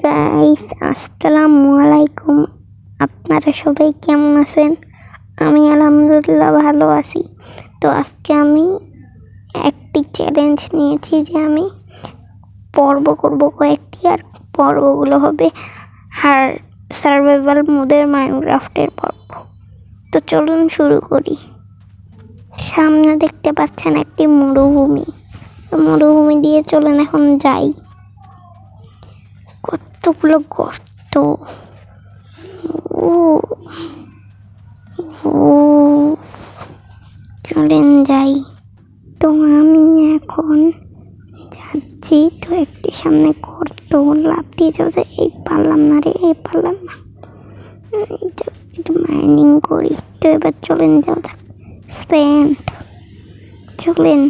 Guys, আসসালামু আলাইকুম। আপনারা সবাই কেমন আছেন? আমি আলহামদুলিল্লাহ ভালো আছি। তো আজকে আমি একটি চ্যালেঞ্জ নিয়েছি যে আমি পর্ব করব কয়েকটি, আর পর্বগুলো হবে সার্ভাইভাল মোডের মাইনক্রাফটের পর্ব। তো চলুন শুরু করি। সামনে দেখতে পাচ্ছেন একটি মরুভূমি। মরুভূমি দিয়ে চলুন এখন যাই। কতগুলো গর্ত, চলেন যাই। তো আমি এখন যাচ্ছি। তো একটি সামনে গর্ত, লাফ দিয়ে যাচ্ছে। এই পারলাম না রে, এই পারলাম না। একটু মাইনিং করি। তো এবার চলেন যাও যাক। স্যান্ড, চলেন।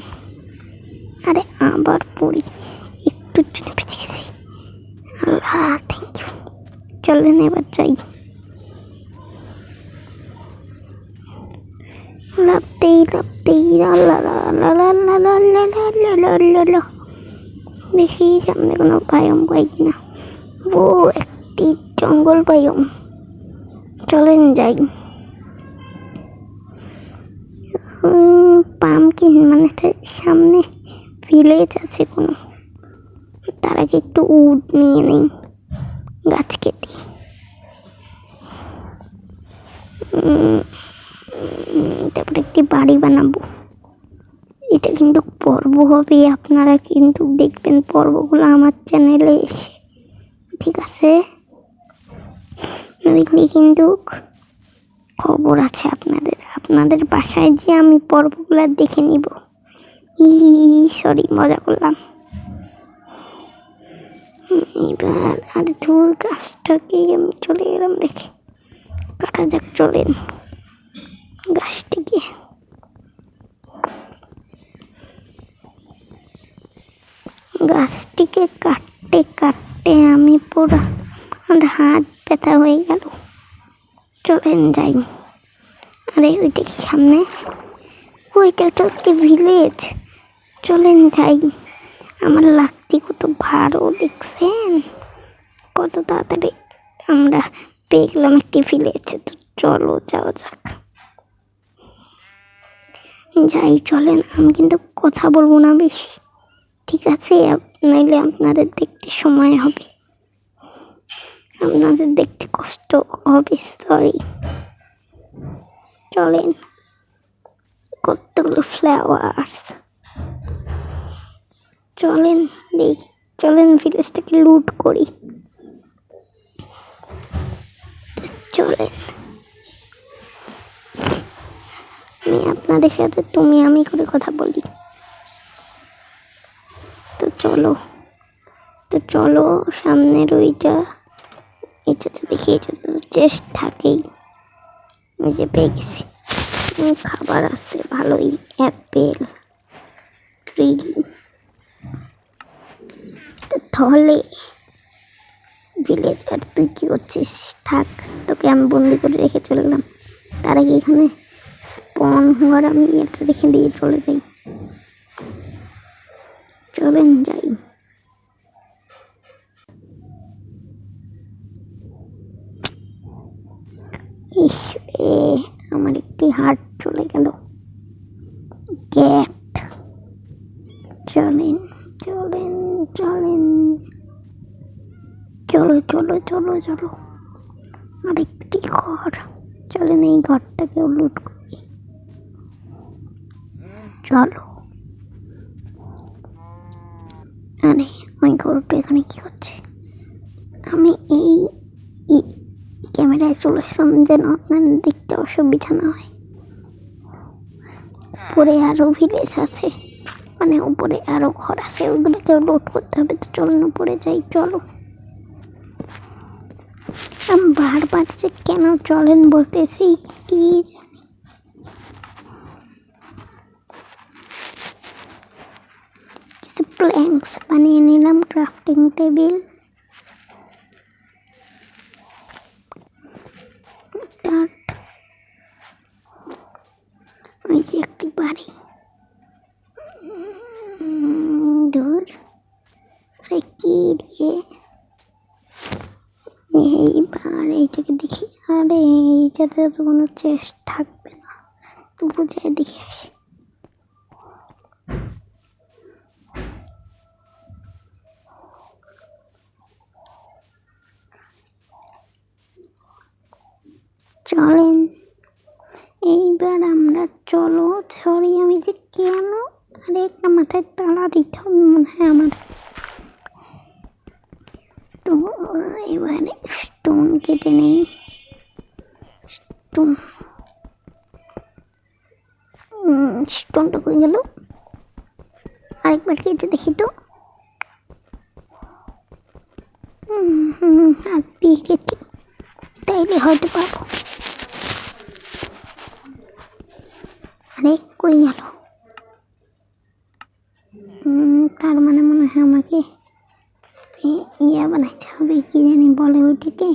আরে আবার পড়ি, একটুর জন্য বেঁচে গেছি। আল্লাহ, থ্যাংক ইউ। চলেন এবার যাই। লাফতেই দেখি সামনে কোনো বায়ম পাই কিনা। ও, একটি জঙ্গল বায়ম। চলেন যাই। পামকিন মানে সামনে ভিলেজ আছে কোনো। তার আগে একটু উড নিয়ে নেই, গাছ কেটে। তারপরে একটি বাড়ি বানাবো। এটা কিন্তু পর্ব হবে, আপনারা কিন্তু দেখবেন পর্বগুলো আমার চ্যানেলে এসে, ঠিক আছে? দেখলে কিন্তু খবর আছে আপনাদের বাসায় যে আমি পর্বগুলো দেখে নিব। সরি, মজা করলাম। এবার আর ধুর, গাছটাকেই আমি চলে গেলাম রেখে। কাটা যাক, চলেন গাছটিকে। গাছটিকে কাটতে কাটতে আমি পুরো আমার হাত ব্যথা হয়ে গেল। চলেন যাই। আরে ওইটা কি সামনে? ওইটা তো একটি ভিলেজ। চলেন যাই। আমার লাকড়ি কত ভালো দেখছেন, কত তাড়াতাড়ি আমরা পেয়ে গেলাম একটি ভিলেজ। তো চলো যাওয়া যাক। যাই, চলেন। আমি কিন্তু কথা বলবো না বেশি, ঠিক আছে? নাইলে আপনাদের দেখতে সময় হবে, আপনাদের দেখতে কষ্ট হবে। সরি। চলেন। কতগুলো ফ্লাওয়ার্স। চলেন দেখি। চলেন ভিলেজটাকে লুট করি। চলেন। আমি আপনাদের সাথে তুমি আমি করে কথা বলি। তো চলো সামনের ওইটা, এটাতে দেখি। এটা তো চেষ্টা থাকেই। ওই যে পেয়ে গেছি। খাবার আসতে ভালোই, অ্যাপেল ট্রি। তাহলে ভিলেজ, আর তুই কি করছিস? থাক, তোকে আমি বন্দি করে রেখে চলে গেলাম। তার আগে এখানে স্পন হওয়ার আমি এটা রেখে দিয়ে চলে যাই। চলেন যাই। আমার একটি হার্ট চলে গেল। ক্যাট। চলেন চলেন চলেন, চলো চলো চলো চলো। আরেকটি ঘর। চলেন এই ঘরটাকেও লুট করি। চলো। আরে ওই গরুটা এখানে কি করছে? আমি এই ক্যামেরায় চলে আসলাম যেন আপনাদের দেখতে অসুবিধা না হয়। উপরে আরো ভিলেজ আছে, মানে উপরে আরো ঘর আছে, ওগুলোকেও লোড করতে হবে। তো চলুন উপরে যাই। চলো। আমি বারবার যে কেন চলেন বলতেছি কি জানি। কিছু প্ল্যাঙ্কস বানিয়ে নিলাম, ক্রাফটিং টেবিল। ওই যে একটি বাড়ি। দূর কি রে, এইবার এইটাকে দেখি, আরে এইটাতে তো কোনো চেষ্টা থাকবে না, তো বুঝে দেখে আসি। চলেন এইবার আমরা, চলো। সরি আমি যে কেন, আরে একটা মাথায় তালা দিতে হবে মনে হয় আমার। তো এবারে স্টোন কেটে নেই। স্টোনটা কই গেল, আরেকবার কেটে দেখি তো। হাত দিয়ে কেটে তাইলে হয়তো পাবো। আরে কই গেল, তার মানে মনে হয় আমাকে ইয়া বানাইতে হবে, কি জানি বলে ওইটাকে,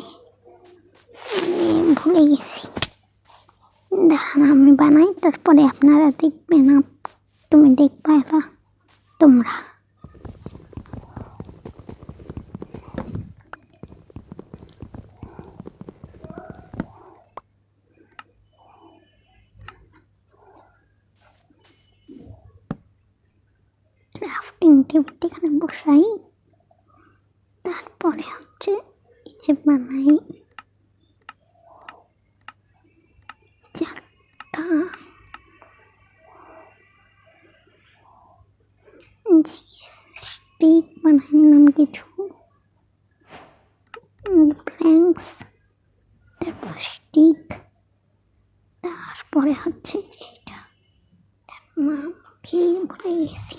ভুলে গেছি। দাঁড়ান আমি বানাই, তারপরে আপনারা দেখবেন। তুমি দেখবা এলা তোমরা। ক্রাফটিং টেবিলটা এখানে বসাই, তারপরে হচ্ছে এই যে বানাই চারটা স্টিক বানাই নিলাম কিছু প্ল্যাঙ্কস, তারপর স্টিক, তারপরে হচ্ছে যে এটা নাম কি ভুলে গেছি।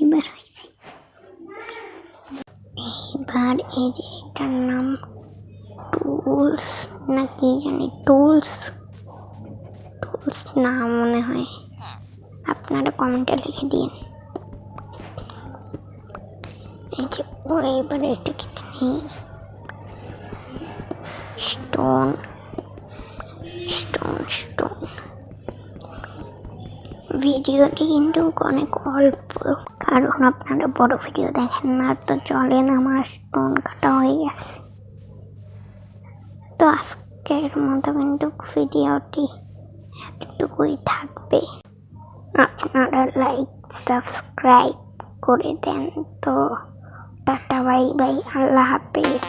এবার হয়েছে, এবার এই যে এটার নাম টুলস না কি জানি, টুলস না মনে হয়, আপনারা কমেন্টে লিখে দিন। এই যে এবারে এটা কেটে নিই, স্টোন। ভিডিওটি কিন্তু অনেক অল্প, কারণ আপনারা বড় ভিডিও দেখেন না। তো চলেন, আমার স্টোন কাটা হয়ে গেছে। তো আজকের মতো কিন্তু ভিডিওটি এতটুকুই থাকবে। আপনারা লাইক সাবস্ক্রাইব করে দেন। তো টাটা, বাই বাই, আল্লাহ হাফেজ।